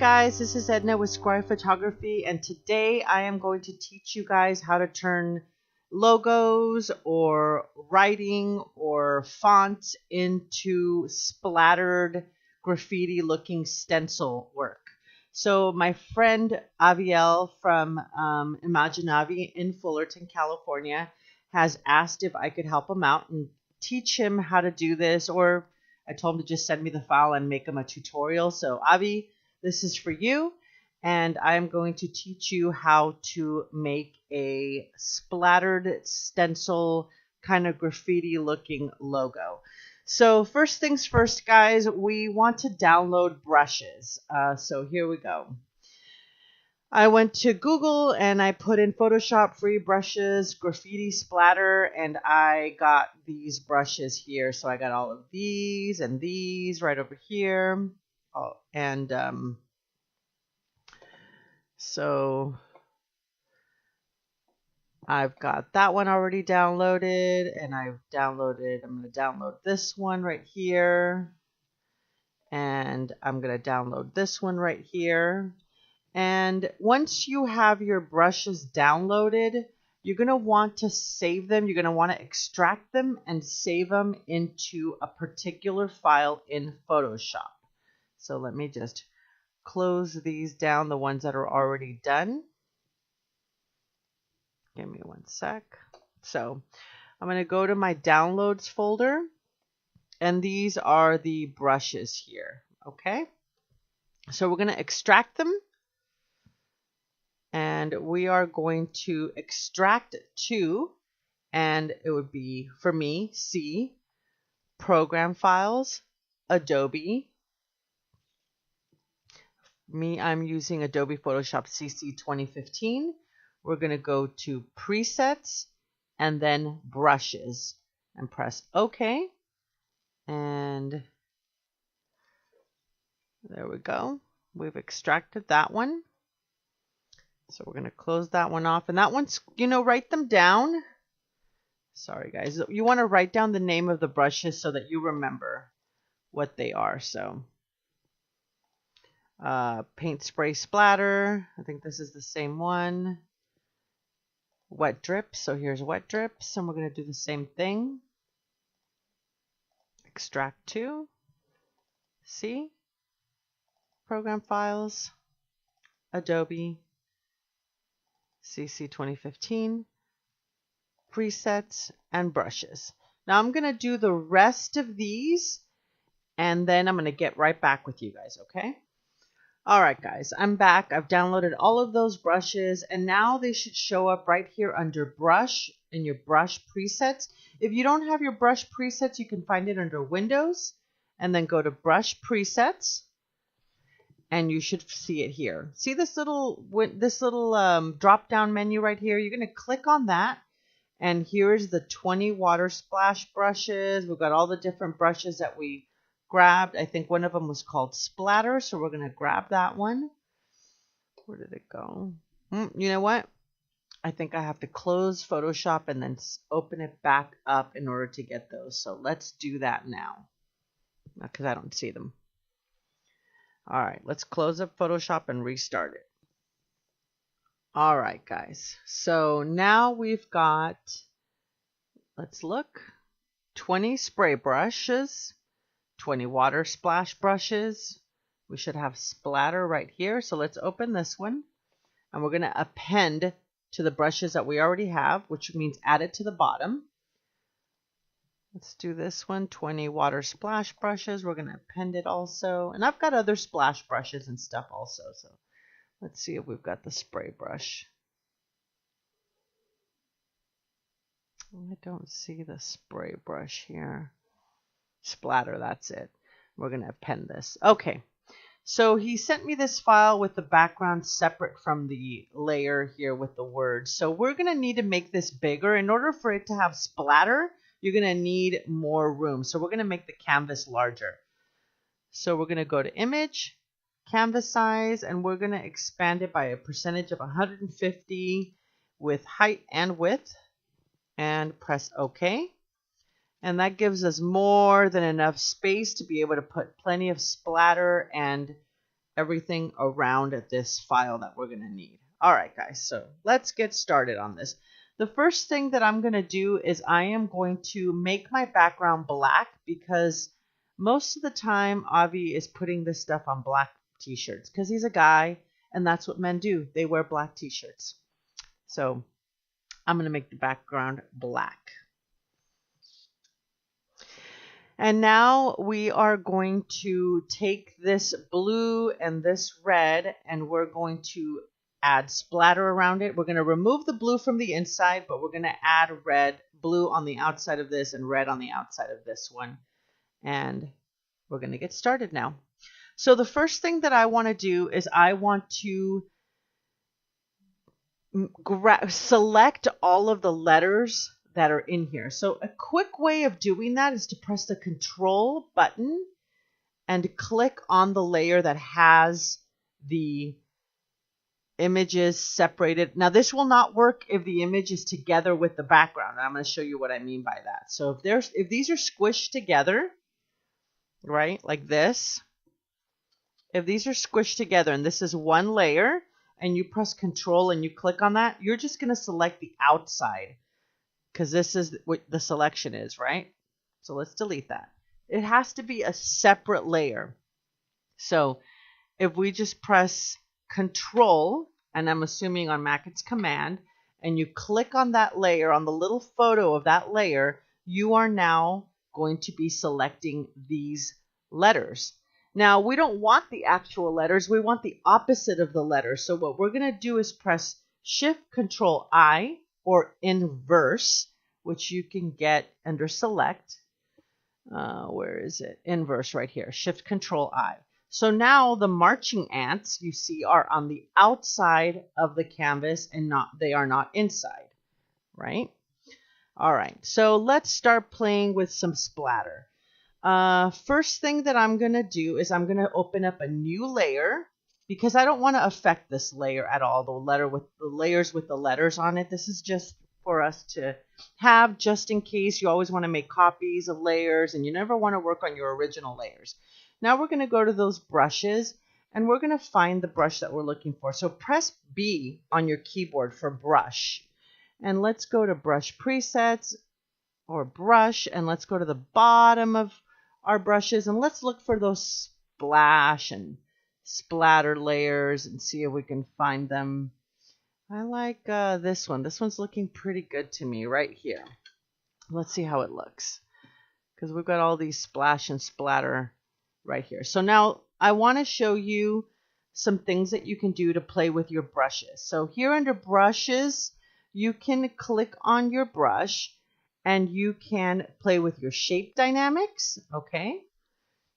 guys, this is Edna with Square Photography, and today I am going to teach you guys how to turn logos or writing or fonts into splattered graffiti looking stencil work. So my friend Aviel from Imaginavi in Fullerton, California has asked if I could help him out and teach him how to do this, or I told him to just send me the file and make him a tutorial. So Avi, this is for you, and I'm going to teach you how to make a splattered stencil kind of graffiti looking logo. So first things first, guys, we want to download brushes. So here we go. I went to Google and I put in Photoshop free brushes, graffiti splatter, and I got these brushes here. So I got all of these and these right over here. Oh, and so I've got that one already downloaded, and I'm going to download this one right here, and I'm going to download this one right here. And once you have your brushes downloaded, you're going to want to save them. You're going to want to extract them and save them into a particular file in Photoshop. So let me just close these down, the ones that are already done. Give me one sec. So I'm going to go to my downloads folder, and these are the brushes here. Okay. So we're going to extract them, and we are going to extract to, and it would be, for me, C, Program Files, Adobe. Me, I'm using Adobe Photoshop CC 2015. We're going to go to Presets and then Brushes and press OK. And there we go. We've extracted that one. So we're going to close that one off. And that one's, write them down. Sorry, guys. You want to write down the name of the brushes so that you remember what they are. So paint spray splatter. I think this is the same one. Wet drips. So here's wet drips, and we're going to do the same thing. Extract to. See? Program Files. Adobe. CC 2015. Presets and brushes. Now I'm going to do the rest of these, and then I'm going to get right back with you guys, okay? All right, guys, I'm back. I've downloaded all of those brushes, and now they should show up right here under Brush in your brush presets. If you don't have your brush presets, you can find it under Windows, and then go to Brush Presets, and you should see it here. See this little drop-down menu right here? You're going to click on that, and here's the 20 water splash brushes. We've got all the different brushes that we grabbed. I think one of them was called Splatter, so we're going to grab that one. Where did it go? You know what? I think I have to close Photoshop and then open it back up in order to get those. So let's do that now, because I don't see them. All right, let's close up Photoshop and restart it. All right, guys. So now we've got, let's look, 20 spray brushes, 20 water splash brushes. We should have splatter right here. So let's open this one, and we're going to append to the brushes that we already have, which means add it to the bottom. Let's do this one, 20 water splash brushes. We're going to append it also. And I've got other splash brushes and stuff also. So let's see if we've got the spray brush. I don't see the spray brush here. Splatter, that's it. We're going to append this. Okay, so he sent me this file with the background separate from the layer here with the words. So we're going to need to make this bigger. In order for it to have splatter, you're going to need more room. So we're going to make the canvas larger. So we're going to go to Image, Canvas Size, and we're going to expand it by a percentage of 150 with height and width, and press OK. And that gives us more than enough space to be able to put plenty of splatter and everything around this file that we're going to need. All right, guys, so let's get started on this. The first thing that I'm going to do is I am going to make my background black, because most of the time Avi is putting this stuff on black t-shirts because he's a guy and that's what men do. They wear black t-shirts. So I'm going to make the background black. And now we are going to take this blue and this red and we're going to add splatter around it. We're going to remove the blue from the inside, but we're going to add blue on the outside of this and red on the outside of this one. And we're going to get started now. So the first thing that I want to do is I want to select all of the letters that are in here. So a quick way of doing that is to press the Control button and click on the layer that has the images separated. Now this will not work if the image is together with the background. I'm going to show you what I mean by that. So if these are squished together, right, like this, if these are squished together and this is one layer and you press Control and you click on that, you're just going to select the outside because this is what the selection is, right? So let's delete that. It has to be a separate layer. So if we just press Control, and I'm assuming on Mac it's Command, and you click on that layer, on the little photo of that layer, you are now going to be selecting these letters. Now, we don't want the actual letters. We want the opposite of the letters. So what we're going to do is press Shift-Control-I, or inverse, which you can get under Select. Where is it? Inverse right here. Shift-Control-I. So now the marching ants you see are on the outside of the canvas and they are not inside, right? All right, so let's start playing with some splatter. First thing that I'm going to do is I'm going to open up a new layer because I don't want to affect this layer at all, the layers with the letters on it. This is just for us to have just in case. You always want to make copies of layers and you never want to work on your original layers. Now we're going to go to those brushes and we're going to find the brush that we're looking for. So press B on your keyboard for brush. And let's go to brush presets or brush, and let's go to the bottom of our brushes and let's look for those splash and splatter layers and see if we can find them. I like this one. This one's looking pretty good to me right here. Let's see how it looks because we've got all these splash and splatter right here. So now I want to show you some things that you can do to play with your brushes. So here under brushes, you can click on your brush and you can play with your shape dynamics. Okay.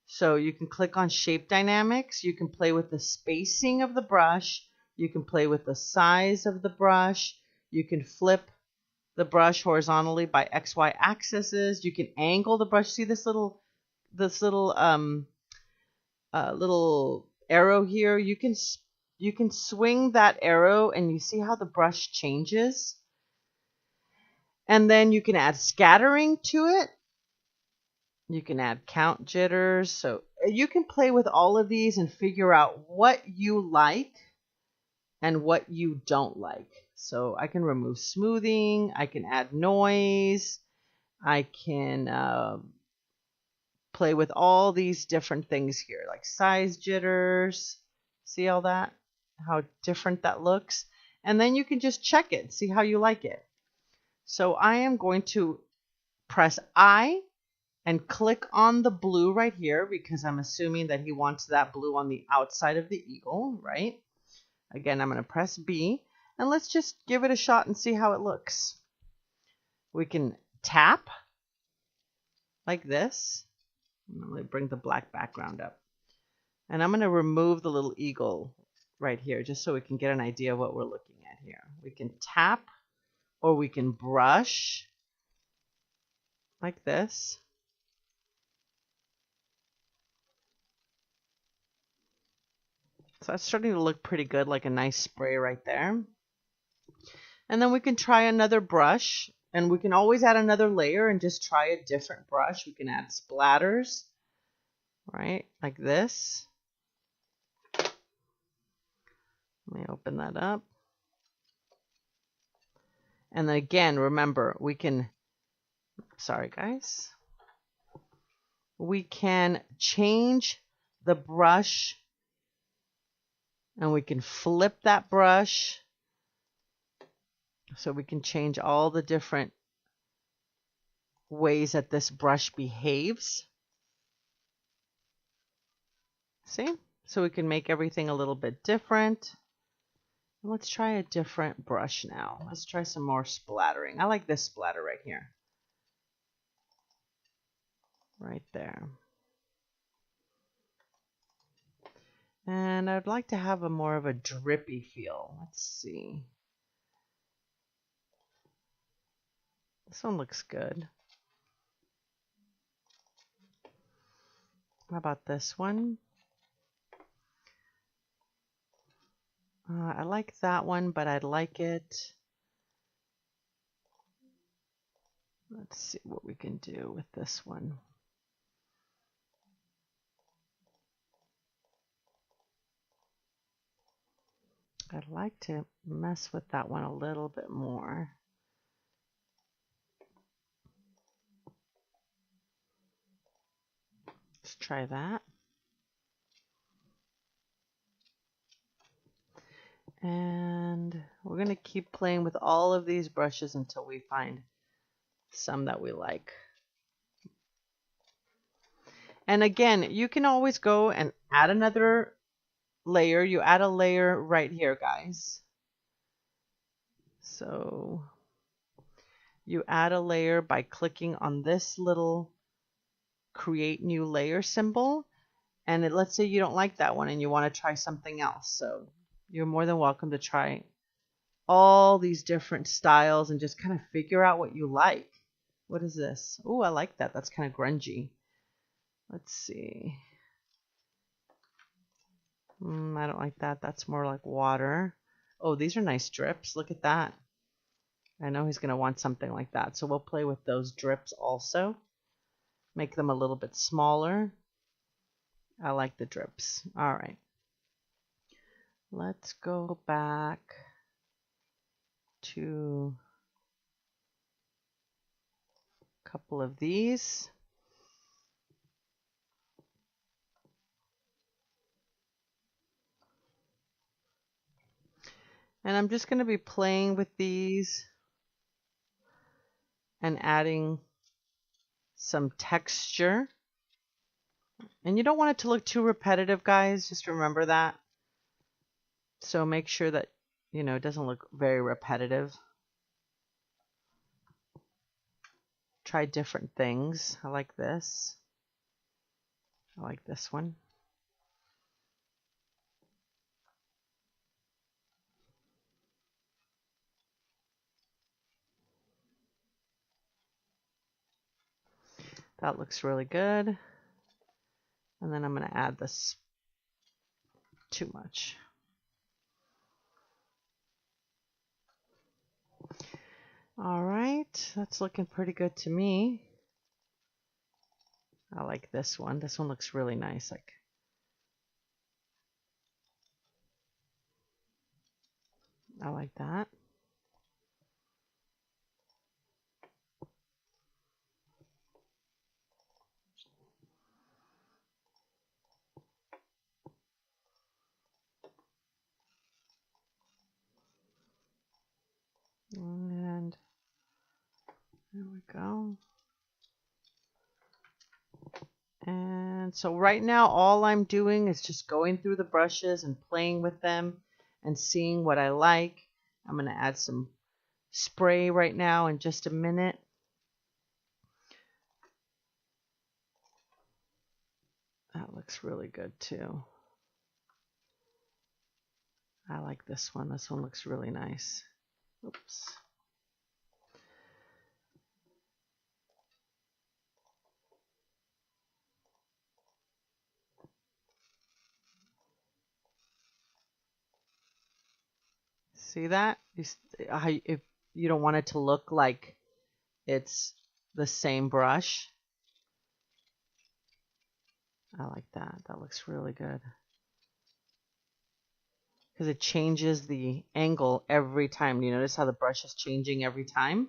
So you can click on shape dynamics. You can play with the spacing of the brush. You can play with the size of the brush. You can flip the brush horizontally by XY axes. You can angle the brush. See this little arrow here? You can swing that arrow and you see how the brush changes. And then you can add scattering to it. You can add count jitters. So you can play with all of these and figure out what you like and what you don't like. So I can remove smoothing. I can add noise. I can play with all these different things here, like size jitters. See all that? How different that looks. And then you can just check it, see how you like it. So I am going to press I and click on the blue right here because I'm assuming that he wants that blue on the outside of the eagle, right? Again, I'm going to press B and let's just give it a shot and see how it looks. We can tap like this. I'm going to bring the black background up. And I'm going to remove the little eagle right here just so we can get an idea of what we're looking at here. We can tap or we can brush like this. So that's starting to look pretty good, like a nice spray right there. And then we can try another brush, and we can always add another layer and just try a different brush. We can add splatters, right, like this. Let me open that up. And then again, remember, we can, sorry guys, we can change the brush and we can flip that brush. So we can change all the different ways that this brush behaves. See? So we can make everything a little bit different. Let's try a different brush now. Let's try some more splattering. I like this splatter right here. Right there. And I'd like to have a more of a drippy feel. Let's see. This one looks good. How about this one? I like that one, but I'd like it. Let's see what we can do with this one. I'd like to mess with that one a little bit more. Let's try that. And we're going to keep playing with all of these brushes until we find some that we like. And again, you can always go and add another layer. You add a layer right here, guys. So you add a layer by clicking on this little create new layer symbol. And let's say you don't like that one and you want to try something else. So you're more than welcome to try all these different styles and just kind of figure out what you like. What is this? Oh, I like that. That's kind of grungy. Let's see. I don't like that. That's more like water. Oh, these are nice drips. Look at that. I know he's going to want something like that. So we'll play with those drips also. Make them a little bit smaller. I like the drips. All right. Let's go back to a couple of these. And I'm just going to be playing with these and adding some texture. And you don't want it to look too repetitive, guys. Just remember that. So make sure that, you know, it doesn't look very repetitive. Try different things. I like this. I like this one. That looks really good. And then I'm going to add this too much. All right, that's looking pretty good to me. I like this one. This one looks really nice. I like that. And there we go. And so right now all I'm doing is just going through the brushes and playing with them and seeing what I like. I'm going to add some spray right now in just a minute. That looks really good too. I like this one. This one looks really nice. Oops. See that? If you don't want it to look like it's the same brush. I like that. That looks really good. because it changes the angle every time. You notice how the brush is changing every time?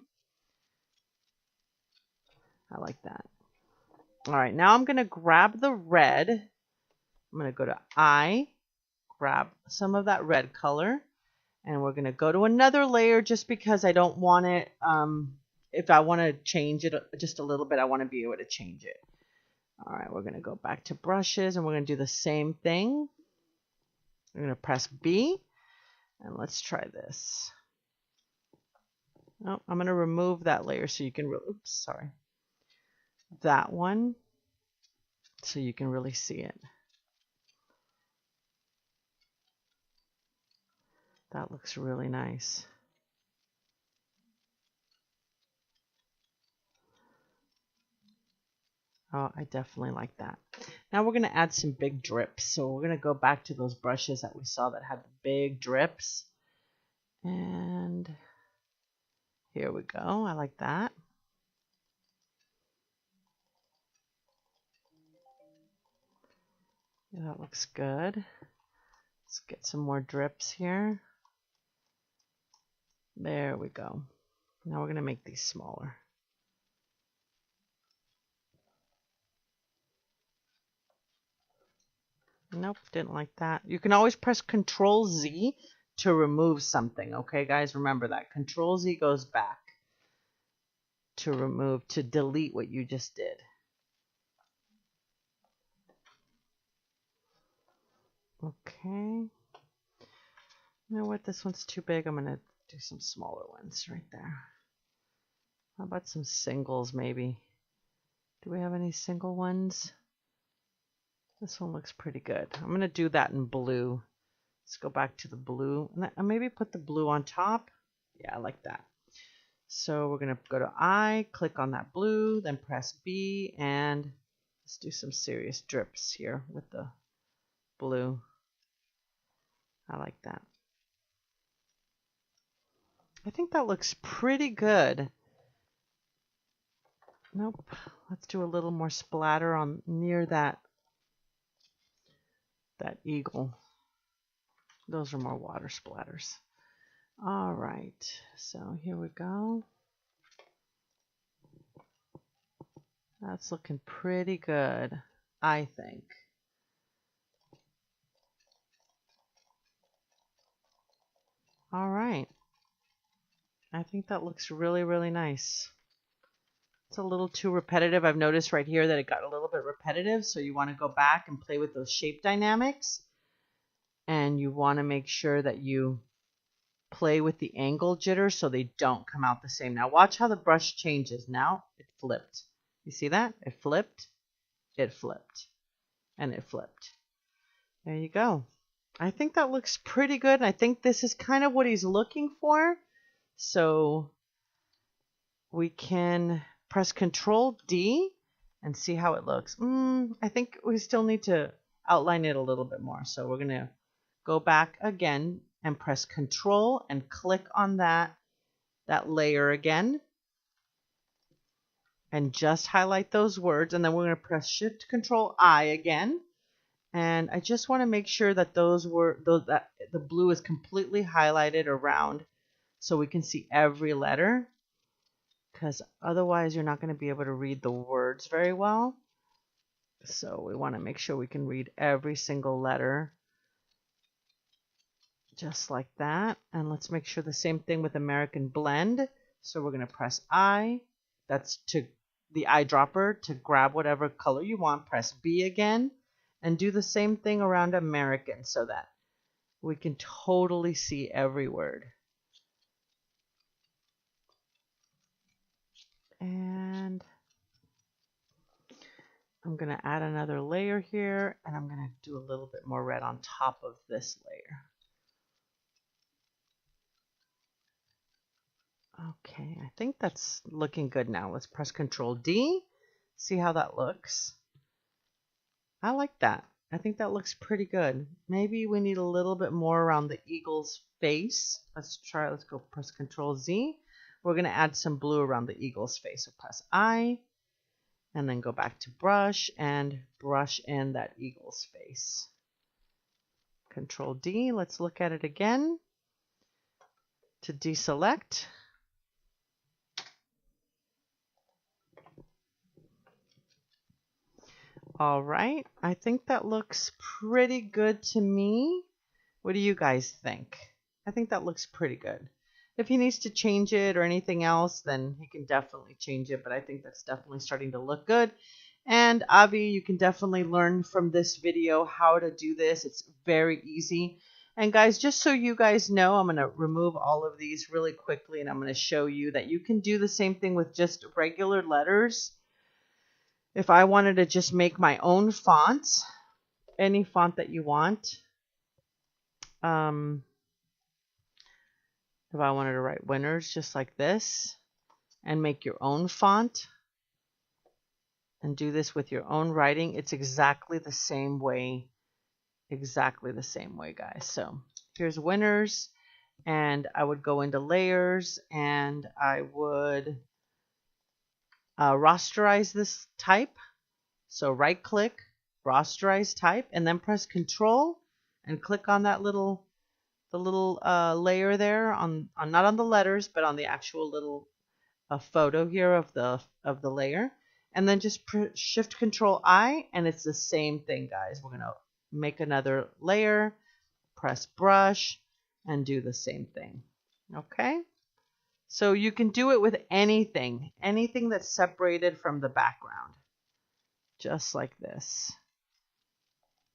I like that. All right, now I'm going to grab the red. I'm going to go to I, grab some of that red color, and we're going to go to another layer just because I don't want it, if I want to change it just a little bit, I want to be able to change it. All right, we're going to go back to brushes, and we're going to do the same thing. We're going to press B, and let's try this. Oh, I'm going to remove that layer so you can oops, sorry. That one so you can really see it. That looks really nice. Oh, I definitely like that. Now we're going to add some big drips. So we're going to go back to those brushes that we saw that had the big drips. And here we go. I like that. Yeah, that looks good. Let's get some more drips here. There we go. Now we're going to make these smaller. Nope, didn't like that. You can always press Control Z to remove something. Okay, guys, remember that. Control Z goes back to remove, to delete what you just did. Okay. You know what? This one's too big. I'm going to do some smaller ones right there. How about some singles maybe? Do we have any single ones? This one looks pretty good. I'm going to do that in blue. Let's go back to the blue. And maybe put the blue on top. Yeah, I like that. So we're going to go to I, click on that blue, then press B, and let's do some serious drips here with the blue. I like that. I think that looks pretty good. Nope. Let's do a little more splatter on near that eagle. Those are more water splatters. All right. So here we go. That's looking pretty good, I think. All right. I think that looks really, really nice. It's a little too repetitive. I've noticed right here that it got a little bit repetitive, so you want to go back and play with those shape dynamics. And you want to make sure that you play with the angle jitter so they don't come out the same. Now watch how the brush changes. Now it flipped. You see that? It flipped, and it flipped. There you go. I think that looks pretty good. I think this is kind of what he's looking for. So we can press Control D and see how it looks. I think we still need to outline it a little bit more. So we're going to go back again and press Control and click on that layer again. And just highlight those words. And then we're going to press Shift Control I again. And I just want to make sure that that the blue is completely highlighted around so we can see every letter, because otherwise you're not going to be able to read the words very well. So we want to make sure we can read every single letter just like that. And let's make sure the same thing with American Blend. So we're going to press I. That's to the eyedropper to grab whatever color you want. Press B again. And do the same thing around American so that we can totally see every word. And I'm going to add another layer here, and I'm going to do a little bit more red on top of this layer. Okay, I think that's looking good now. Let's press Control D, see how that looks. I like that. I think that looks pretty good. Maybe we need a little bit more around the eagle's face. Let's go press Control Z. We're going to add some blue around the eagle's face. So press I, and then go back to brush and brush in that eagle's face. Control D. Let's look at it again to deselect. All right, I think that looks pretty good to me. What do you guys think? I think that looks pretty good. If he needs to change it or anything else, then he can definitely change it, but I think that's definitely starting to look good. And Avi, you can definitely learn from this video how to do this. It's very easy. And guys, just so you guys know, I'm going to remove all of these really quickly, and I'm going to show you that you can do the same thing with just regular letters. If I wanted to just make my own font, any font that you want, if I wanted to write winners just like this and make your own font and do this with your own writing, it's exactly the same way. Exactly the same way, guys. So here's winners, and I would go into layers and I would rasterize this type. So right click, rasterize type, and then press Control and click on that the little layer there on not on the letters, but on the actual little photo here of the layer, and then just Shift Control I, and it's the same thing, guys. We're gonna make another layer, press brush, and do the same thing. Okay, so you can do it with anything that's separated from the background, just like this.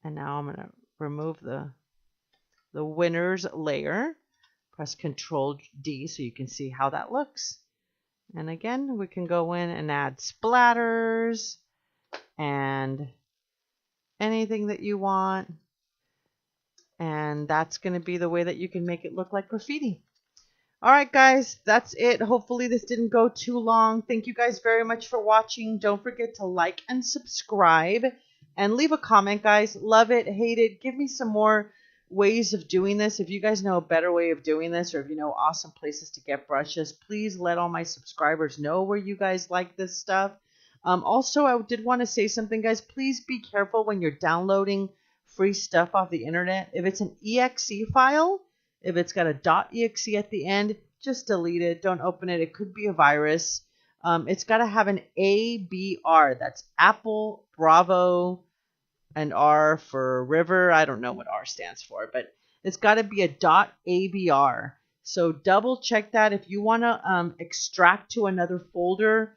And now I'm gonna remove the winners layer, press Control D so you can see how that looks. And again, we can go in and add splatters and anything that you want. And that's going to be the way that you can make it look like graffiti. All right, guys, that's it. Hopefully this didn't go too long. Thank you guys very much for watching. Don't forget to like and subscribe and leave a comment, guys. Love it, hate it. Give me some more ways of doing this. If you guys know a better way of doing this, or if you know awesome places to get brushes, please let all my subscribers know where you guys like this stuff. Also, I did want to say something, guys. Please be careful when you're downloading free stuff off the internet. If it's an exe file, if it's got a .exe at the end, just delete it. Don't open it. It could be a virus. It's got to have an ABR. That's Apple, Bravo, and R for river. I don't know what R stands for, but it's got to be a .abr. So double check that. If you want to extract to another folder,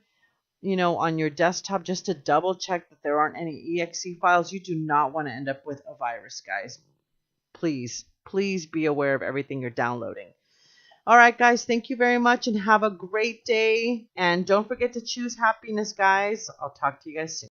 you know, on your desktop, just to double check that there aren't any exe files. You do not want to end up with a virus, guys. Please be aware of everything you're downloading. All right, guys, thank you very much and have a great day. And don't forget to choose happiness, guys. I'll talk to you guys soon.